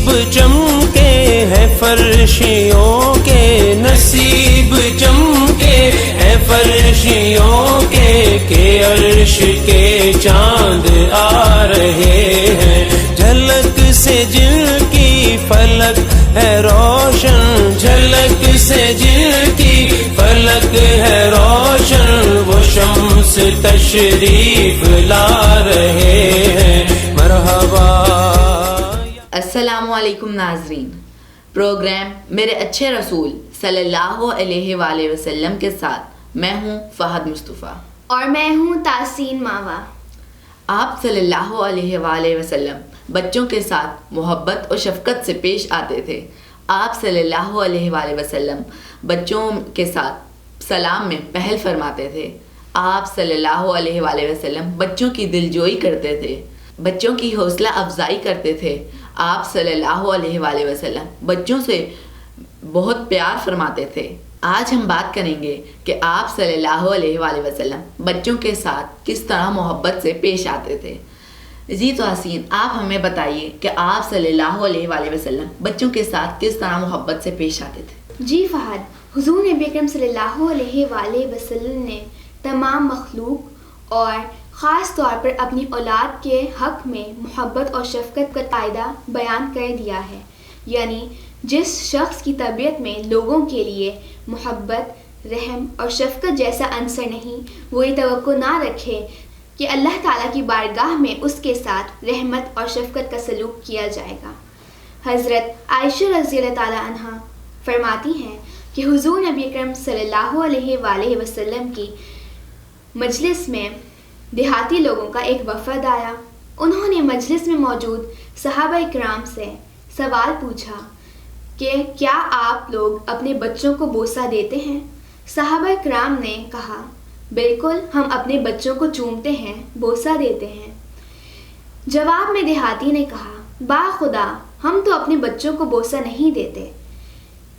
نصیب چمکے ہیں فرشیوں کے، نصیب چمکے ہیں فرشیوں کے، کہ عرش کے چاند آ رہے ہیں، جھلک سے جن کی فلک ہے روشن، جھلک سے جن کی فلک ہے روشن، وہ شمس تشریف لا رہے ہیں، مرحبا۔ السلام علیکم ناظرین، پروگرام میرے اچھے رسول صلی اللہ علیہ وآلہ وسلم کے ساتھ میں ہوں فہد مصطفیٰ اور میں ہوں تحسین ماوا۔ آپ صلی اللہ علیہ وآلہ وسلم بچوں کے ساتھ محبت اور شفقت سے پیش آتے تھے۔ آپ صلی اللہ علیہ وآلہ وسلم بچوں کے ساتھ سلام میں پہل فرماتے تھے۔ آپ صلی اللہ علیہ وآلہ وسلم بچوں کی دلجوئی کرتے تھے، بچوں کی حوصلہ افزائی کرتے تھے۔ آپ صلی اللہ علیہ وآلہ وسلم بچوں سے بہت پیار فرماتے تھے۔ آج ہم بات کریں گے کہ آپ صلی اللہ علیہ وآلہ وسلم بچوں کے ساتھ کس طرح محبت سے پیش آتے تھے۔ جی تو حسین، آپ ہمیں بتائیے کہ آپ صلی اللہ علیہ وآلہ وسلم بچوں کے ساتھ کس طرح محبت سے پیش آتے تھے۔ جی فہد، حضور نبی اکرم صلی اللہ علیہ وآلہ وسلم نے تمام مخلوق اور خاص طور پر اپنی اولاد کے حق میں محبت اور شفقت کا قاعدہ بیان کر دیا ہے، یعنی جس شخص کی طبیعت میں لوگوں کے لیے محبت، رحم اور شفقت جیسا عنصر نہیں، وہ یہ توقع نہ رکھے کہ اللہ تعالیٰ کی بارگاہ میں اس کے ساتھ رحمت اور شفقت کا سلوک کیا جائے گا۔ حضرت عائشہ رضی اللہ تعالیٰ عنہا فرماتی ہیں کہ حضور نبی اکرم صلی اللہ علیہ وآلہ وسلم کی مجلس میں دیہاتی لوگوں کا ایک وفد آیا۔ انہوں نے مجلس میں موجود صحابہ اکرام سے سوال پوچھا کہ کیا آپ لوگ اپنے بچوں کو بوسہ دیتے ہیں؟ صحابہ اکرام نے کہا، بالکل، ہم اپنے بچوں کو چومتے ہیں، بوسہ دیتے ہیں۔ جواب میں دیہاتی نے کہا، با خدا، ہم تو اپنے بچوں کو بوسہ نہیں دیتے۔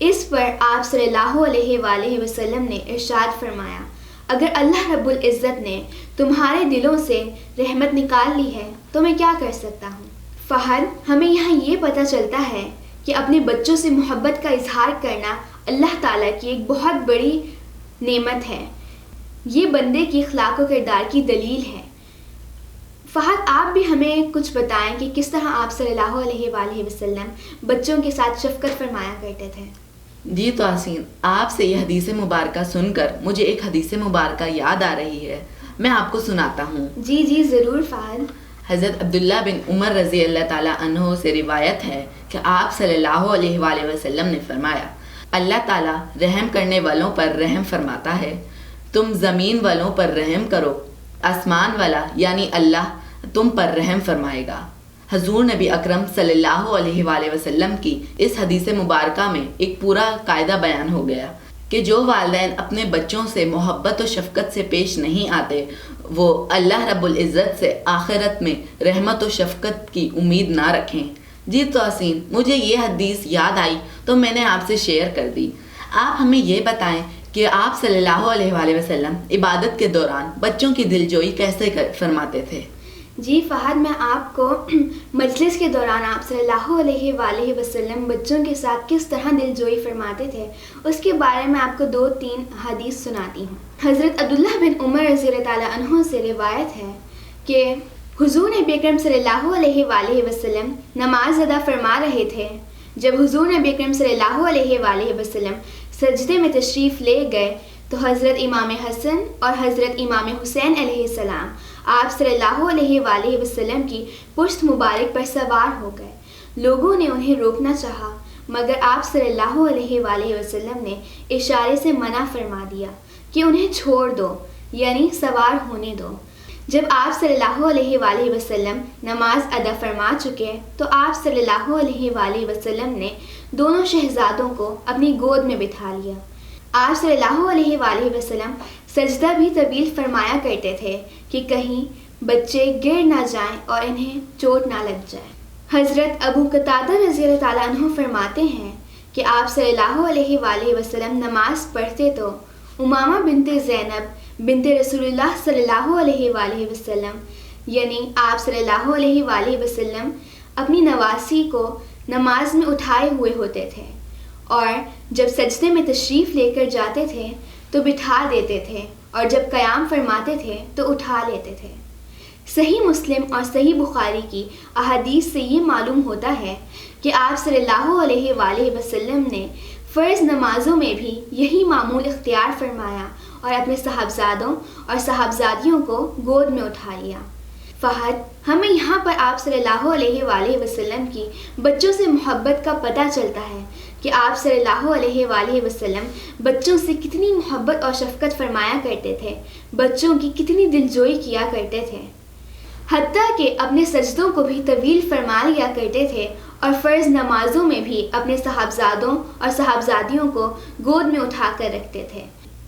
اس پر آپ صلی اللہ علیہ وآلہ وسلم نے ارشاد فرمایا، اگر اللہ رب العزت نے تمہارے دلوں سے رحمت نکال لی ہے تو میں کیا کر سکتا ہوں۔ فہد، ہمیں یہاں یہ پتہ چلتا ہے کہ اپنے بچوں سے محبت کا اظہار کرنا اللہ تعالیٰ کی ایک بہت بڑی نعمت ہے، یہ بندے کی اخلاق و کردار کی دلیل ہے۔ فہد، آپ بھی ہمیں کچھ بتائیں کہ کس طرح آپ صلی اللہ علیہ وآلہ وسلم بچوں کے ساتھ شفقت فرمایا کرتے تھے۔ جی تو حسین، آپ سے یہ حدیث مبارکہ سن کر مجھے ایک حدیث مبارکہ یاد آ رہی ہے، میں آپ کو سناتا ہوں۔ جی ضرور فہد۔ حضرت عبداللہ بن عمر رضی اللہ تعالیٰ عنہ سے روایت ہے کہ آپ صلی اللہ علیہ وآلہ وسلم نے فرمایا، اللہ تعالیٰ رحم کرنے والوں پر رحم فرماتا ہے، تم زمین والوں پر رحم کرو، آسمان والا یعنی اللہ تم پر رحم فرمائے گا۔ حضور نبی اکرم صلی اللہ علیہ وآلہ وسلم کی اس حدیث مبارکہ میں ایک پورا قاعدہ بیان ہو گیا کہ جو والدین اپنے بچوں سے محبت و شفقت سے پیش نہیں آتے، وہ اللہ رب العزت سے آخرت میں رحمت و شفقت کی امید نہ رکھیں۔ جی تو حسین، مجھے یہ حدیث یاد آئی تو میں نے آپ سے شیئر کر دی۔ آپ ہمیں یہ بتائیں کہ آپ صلی اللہ علیہ وآلہ وسلم عبادت کے دوران بچوں کی دلجوئی کیسے فرماتے تھے؟ جی فہد، میں آپ کو مجلس کے دوران آپ صلی اللہ علیہ وآلہ وسلم بچوں کے ساتھ کس طرح دلجوئی فرماتے تھے اس کے بارے میں آپ کو 2-3 حدیث سناتی ہوں۔ حضرت عبداللہ بن عمر رضی اللہ تعالیٰ عنہ سے روایت ہے کہ حضور نبی اکرم صلی اللہ علیہ وآلہ وسلم نماز ادا فرما رہے تھے۔ جب حضور نبی اکرم صلی اللہ علیہ وآلہ وسلم سجدے میں تشریف لے گئے تو حضرت امام حسن اور حضرت امام حسین علیہ السلام آپ صلی اللہ علیہ وآلہ وسلم کی پشت مبارک پر سوار ہو گئے۔ لوگوں نے انہیں روکنا چاہا مگر آپ صلی اللہ علیہ وآلہ وسلم نے اشارے سے منع فرما دیا کہ انہیں چھوڑ دو، یعنی سوار ہونے دو۔ جب آپ صلی اللہ علیہ وآلہ وسلم نماز ادا فرما چکے تو آپ صلی اللہ علیہ وآلہ وسلم نے دونوں شہزادوں کو اپنی گود میں بٹھا لیا۔ آپ صلی اللہ علیہ وآلہ وسلم سجدہ بھی طویل فرمایا کرتے تھے کہ کہیں بچے گر نہ جائیں اور انہیں چوٹ نہ لگ جائے۔ حضرت ابو قتادہ رضی اللہ تعالیٰ عنہ فرماتے ہیں کہ آپ صلی اللہ علیہ وآلہ وسلم نماز پڑھتے تو امامہ بنت زینب بنت رسول اللہ صلی اللہ علیہ وآلہ وسلم یعنی آپ صلی اللہ علیہ وآلہ وسلم اپنی نواسی کو نماز میں اٹھائے ہوئے ہوتے تھے اور جب سجدے میں تشریف لے کر جاتے تھے تو بٹھا دیتے تھے اور جب قیام فرماتے تھے تو اٹھا لیتے تھے۔ صحیح مسلم اور صحیح بخاری کی احادیث سے یہ معلوم ہوتا ہے کہ آپ صلی اللہ علیہ وآلہ وسلم نے فرض نمازوں میں بھی یہی معمول اختیار فرمایا اور اپنے صاحبزادوں اور صاحبزادیوں کو گود میں اٹھا لیا۔ فہد، ہمیں یہاں پر آپ صلی اللہ علیہ وآلہ وسلم کی بچوں سے محبت کا پتہ چلتا ہے کہ آپ صلی اللہ علیہ وآلہ وسلم بچوں سے کتنی محبت اور شفقت فرمایا کرتے تھے، بچوں کی کتنی دلجوئی کیا کرتے تھے، حتیٰ کہ اپنے سجدوں کو بھی طویل فرما لیا کرتے تھے اور فرض نمازوں میں بھی اپنے صاحبزادوں اور صاحبزادیوں کو گود میں اٹھا کر رکھتے تھے۔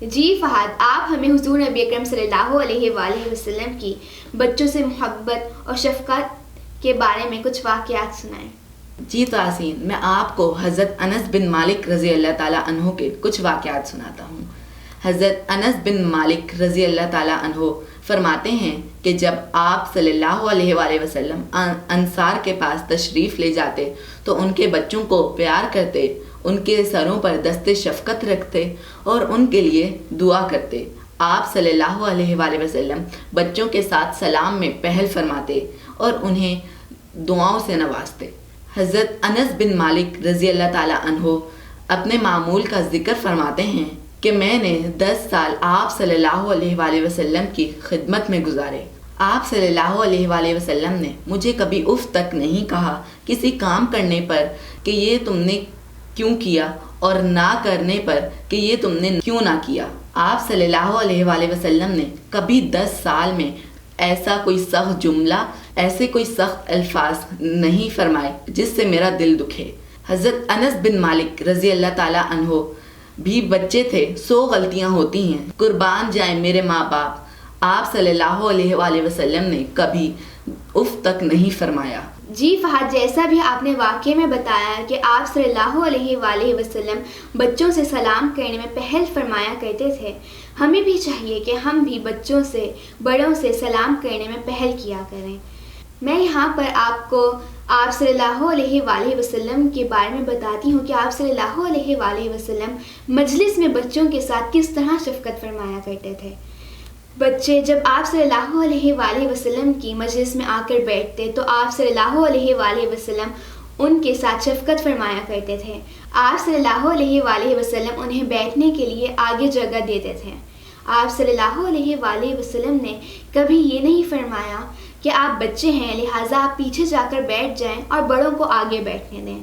جی فہد، آپ ہمیں حضور نبی اکرم صلی اللہ علیہ وآلہ وسلم کی بچوں سے محبت اور شفقت کے بارے میں کچھ واقعات سنائیں۔ جی تحسین، میں آپ کو حضرت انس بن مالک رضی اللہ تعالیٰ عنہ کے کچھ واقعات سناتا ہوں۔ حضرت انس بن مالک رضی اللہ تعالیٰ عنہ فرماتے ہیں کہ جب آپ صلی اللہ علیہ وآلہ وسلم انصار کے پاس تشریف لے جاتے تو ان کے بچوں کو پیار کرتے، ان کے سروں پر دست شفقت رکھتے اور ان کے لیے دعا کرتے۔ آپ صلی اللہ علیہ وآلہ وسلم بچوں کے ساتھ سلام میں پہل فرماتے اور انہیں دعاؤں سے نوازتے۔ حضرت انس بن مالک رضی اللہ تعالیٰ عنہ اپنے معمول کا ذکر فرماتے ہیں کہ میں نے 10 سال آپ صلی اللہ علیہ وآلہ وسلم کی خدمت میں گزارے۔ آپ صلی اللہ علیہ وآلہ وسلم نے مجھے کبھی اف تک نہیں کہا کسی کام کرنے پر کہ یہ تم نے کیوں کیا اور نہ کرنے پر کہ یہ تم نے کیوں نہ کیا۔ آپ صلی اللہ علیہ وآلہ وسلم نے کبھی 10 سال میں ایسا کوئی سخت جملہ، ایسے کوئی سخت الفاظ نہیں فرمائے جس سے میرا دل دکھے۔ حضرت انس بن مالک رضی اللہ تعالیٰ عنہ بھی بچے تھے، 100 غلطیاں ہوتی ہیں، قربان جائیں میرے ماں باپ، آپ صلی اللہ علیہ وآلہ وسلم نے کبھی اف تک نہیں فرمایا۔ جی فہد، جیسا بھی آپ نے واقعے میں بتایا کہ آپ صلی اللہ علیہ وآلہ وسلم بچوں سے سلام کرنے میں پہل فرمایا کرتے تھے، ہمیں بھی چاہیے کہ ہم بھی بچوں سے، بڑوں سے سلام کرنے میں پہل کیا کریں۔ میں یہاں پر آپ کو آپ صلی اللہ علیہ وآلہ وسلم کے بارے میں بتاتی ہوں کہ آپ صلی اللہ علیہ وآلہ وسلم مجلس میں بچوں کے ساتھ کس طرح شفقت فرمایا کرتے تھے۔ بچے جب آپ صلی اللہ علیہ وآلہ وسلم کی مجلس میں آ کر بیٹھتے تو آپ صلی اللہ علیہ وآلہ وسلم ان کے ساتھ شفقت فرمایا کرتے تھے۔ آپ صلی اللہ علیہ وآلہ وسلم انہیں بیٹھنے کے لیے آگے جگہ دیتے تھے۔ آپ صلی اللہ علیہ وآلہ وسلم نے کبھی یہ نہیں فرمایا کہ آپ بچے ہیں لہٰذا آپ پیچھے جا کر بیٹھ جائیں اور بڑوں کو آگے بیٹھنے دیں،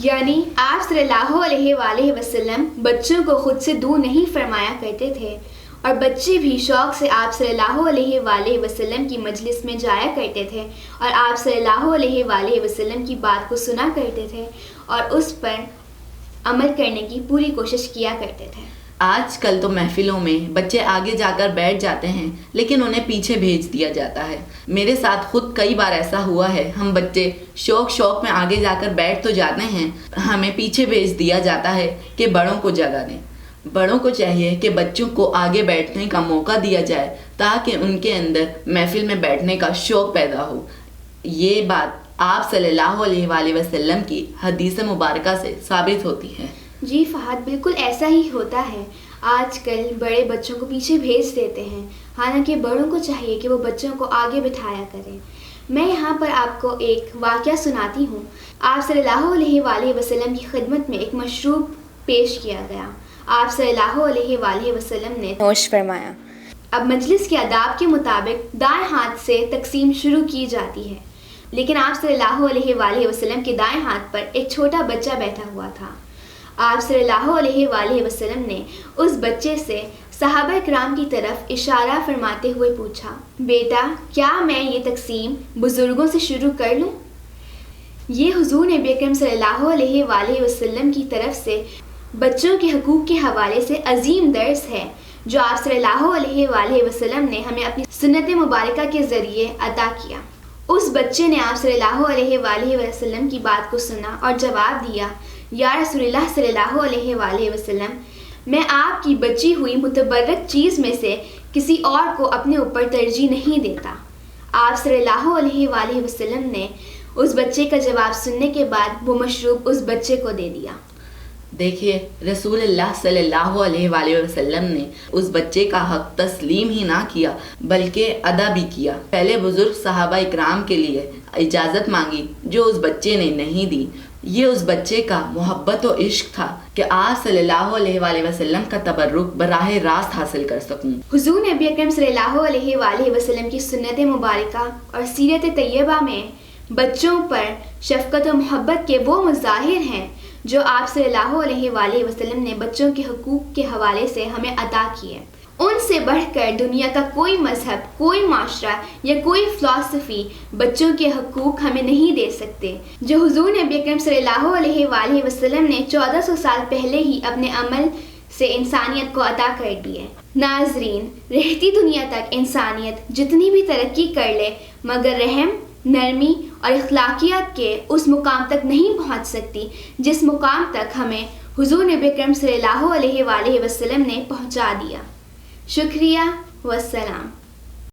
یعنی آپ صلی اللہ علیہ وآلہ وسلم بچوں کو خود سے دور نہیں فرمایا کرتے تھے اور بچے بھی شوق سے آپ صلی اللہ علیہ وآلہ وسلم کی مجلس میں جایا کرتے تھے اور آپ صلی اللہ علیہ وآلہ وسلم کی بات کو سنا کرتے تھے اور اس پر عمل کرنے کی پوری کوشش کیا کرتے تھے۔ آج کل تو محفلوں میں بچے آگے جا کر بیٹھ جاتے ہیں لیکن انہیں پیچھے بھیج دیا جاتا ہے۔ میرے ساتھ خود کئی بار ایسا ہوا ہے، ہم بچے شوق میں آگے جا کر بیٹھ تو جاتے ہیں، ہمیں پیچھے بھیج دیا جاتا ہے کہ بڑوں کو جگہ دیں۔ بڑوں کو چاہیے کہ بچوں کو آگے بیٹھنے کا موقع دیا جائے تاکہ ان کے اندر محفل میں بیٹھنے کا شوق پیدا ہو۔ یہ بات آپ صلی اللہ علیہ وآلہ وسلم کی حدیث مبارکہ سے ثابت ہوتی ہے۔ جی فہد، بالکل ایسا ہی ہوتا ہے۔ آج کل بڑے بچوں کو پیچھے بھیج دیتے ہیں، حالانکہ بڑوں کو چاہیے کہ وہ بچوں کو آگے بٹھایا کریں۔ میں یہاں پر آپ کو ایک واقعہ سناتی ہوں۔ آپ صلی اللہ علیہ وآلہ وسلم کی خدمت میں ایک مشروب پیش کیا گیا۔ آپ صلی اللہ علیہ وآلہ وسلم نے نوش فرمایا۔ اب مجلس کے آداب کے مطابق دائیں ہاتھ سے تقسیم شروع کی جاتی ہے، لیکن آپ صلی اللہ علیہ وآلہ وسلم کے دائیں ہاتھ پر ایک چھوٹا بچہ بیٹھا ہوا تھا۔ آپ صلی اللہ علیہ وآلہ وسلم نے اس بچے سے صحابہ کرام کی طرف اشارہ فرماتے ہوئے پوچھا، بیٹا کیا میں یہ تقسیم بزرگوں سے شروع کر لوں؟ یہ حضور نبی اکرم صلی اللہ علیہ وآلہ وسلم کی طرف سے بچوں کے حقوق کے حوالے سے عظیم درس ہے جو آپ صلی اللہ علیہ وآلہ وسلم نے ہمیں اپنی سنت مبارکہ کے ذریعے عطا کیا۔ اس بچے نے آپ صلی اللہ علیہ وآلہ وسلم کی بات کو سنا اور جواب دیا، یا رسول اللہ صلی اللہ علیہ وآلہ وسلم، میں آپ کی بچی ہوئی متبرک چیز میں سے کسی اور کو اپنے اوپر ترجیح نہیں دیتا۔ آپ صلی اللہ علیہ وآلہ وسلم نے اس بچے کا جواب سننے کے بعد وہ مشروب اس بچے کو دے دیا۔ دیکھیے رسول اللہ صلی اللہ علیہ وآلہ وسلم نے اس بچے کا حق تسلیم ہی نہ کیا بلکہ ادا بھی کیا۔ پہلے بزرگ صحابہ اکرام کے لیے اجازت مانگی جو اس بچے نے نہیں دی۔ یہ اس بچے کا محبت و عشق تھا کہ آپ صلی اللہ علیہ وآلہ وسلم کا تبرک براہ راست حاصل کر سکوں۔ حضور نبی اکرم صلی اللہ علیہ وآلہ وسلم کی سنت مبارکہ اور سیرت طیبہ میں بچوں پر شفقت و محبت کے وہ مظاہر ہیں جو آپ صلی اللہ علیہ وآلہ وسلم نے بچوں کے حقوق کے حوالے سے ہمیں عطا کیے۔ ان سے بڑھ کر دنیا کا کوئی مذہب، کوئی معاشرہ یا کوئی فلسفی بچوں کے حقوق ہمیں نہیں دے سکتے، جو حضور نبی اکرم صلی اللہ علیہ وآلہ وسلم نے 1400 سال پہلے ہی اپنے عمل سے انسانیت کو عطا کر دیے۔ ناظرین، رہتی دنیا تک انسانیت جتنی بھی ترقی کر لے مگر رحم، نرمی اور اخلاقیات کے اس مقام تک نہیں پہنچ سکتی جس مقام تک ہمیں حضور نبی اکرم صلی اللہ علیہ وآلہ وسلم نے پہنچا دیا۔ شکریہ والسلام۔